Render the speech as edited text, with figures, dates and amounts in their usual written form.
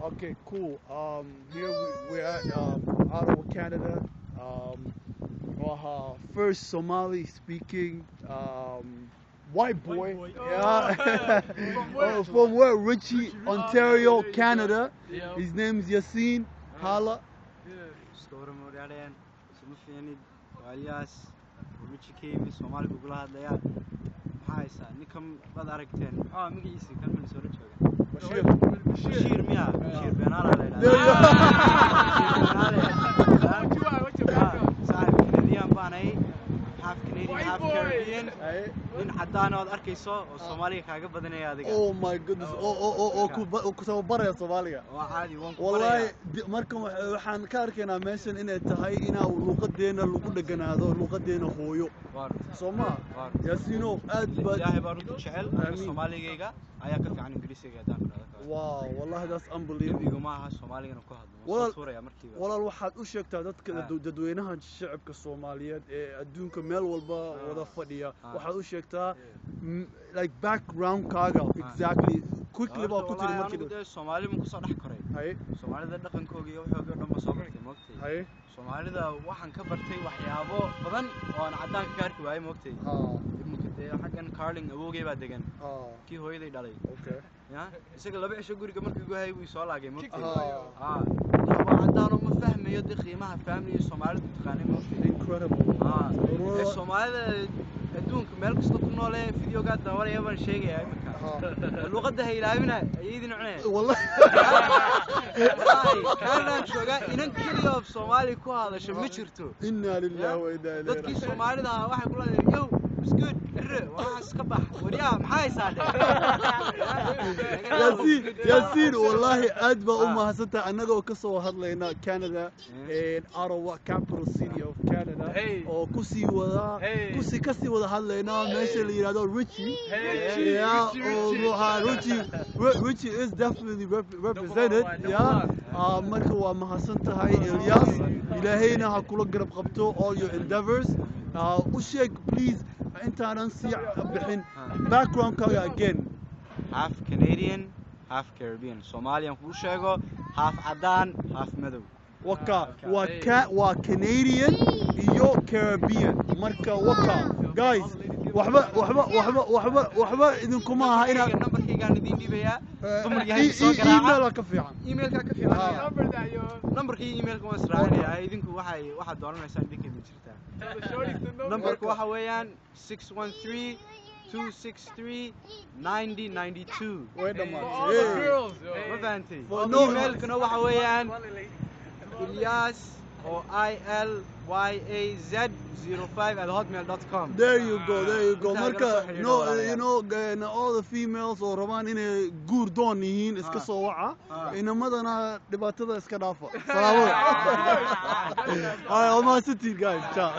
Okay, cool. Here we're at Ottawa, Canada. First Somali-speaking white boy. Yeah. From where? Richie, Ontario, Canada. His name is Yassine. Hala. Richie came Somali Google had there. Hi, sir. Nikam Badaracten. Oh, Migi, come in Sorichoga. Bashir Mia, Bashir Benala. Canadian Banay, half Canadian, half Caribbean. In Hadana Arkiso or Somali Kagabadania. Oh my goodness. Kusababaraya Soomaaliga. Wallahi markan waxaan ka arkaynaa meeshan inay tahay inaa luqadeena lagu dhaganaado luqadeena hooyo. Soomaa Yaasiino aad baad Ilaahay baa runtii jecel Soomaaliga ayaa ka fiican Ingiriisiga hadaan ku dhaqo. Wow, wallahi that's unbelievable. Ma aha Soomaaliga ku hadlo. Walaal waxaad u sheegtaa dadka dadweynaha shacabka Soomaaliyeed ee adduunka meel walba wada fadhiya waxaad u sheegtaa like background kaaga exactly quickly baa ku tiri markii Soomaali ma ku soo dhax koray hay Soomaalida dhaqankooda iyo waxooga dhan ba soo bartay moogtay hay Soomaalida waxaan ka bartay waxyaabo badan oo aan cadaan ka arki waayay moogtay xaggan Carling awoogay baa degan kii hooyaday dhalay okay ya isaga laba cisho guriga markii uu hayay wuu soo laagay moogtay cadaan ma fahmayo qiimaha family Soomaalidu taqaanay moogtay incredible Soomaalida adduunka meel kasta ku nool ee fiidiyoga daawalaya baan sheegaya imika luqadda haylaabina ayidin cunay wallahi كان شوقا إنك كل يوم صومالي كوها شو مشرتو إنا لله وإنا إليه راجعون. تذكر صومالي ده واحد يقول له يو بسكوت الر واحد سكبح وريا محاي ساده. ياسين والله أدبا حسنت أنا جو كسو هذلنا كندا in Ottawa capital city of Canada أو كسي وذا كسي وذا هذلنا ماشي اللي يرادو Richie Richie is definitely represented marka waa mahadsantahay Ilyas ilaahayna ha kula garab qabto all your endeavors u sheeg please intaanan sii bixin background kaaga again half Canadian half Caribbean Somalian ku sheego half cadaan half madow waa Canadian iyo Caribbean marka guys waxba idinkuma aha inaad numberkaygaan idin dhibayaa email ka fiican emailka ka fiican numberkii emailka waan israacinayaa idinku waxa doonanaysaan idinka idin jirtaa numberku waxa weeyaan 613-263-9092 way dhamaatay ma fahantay emailkuna waxa weeyaan Ilyas or ILYAZ05@hotmail.com. There you go. Marka, you know, all the females or rabaan inay guur doon yihiin iska soo waca inamadana dhibaatada iska dhaafa. Salaamo. All right, all my city guys. Ciao.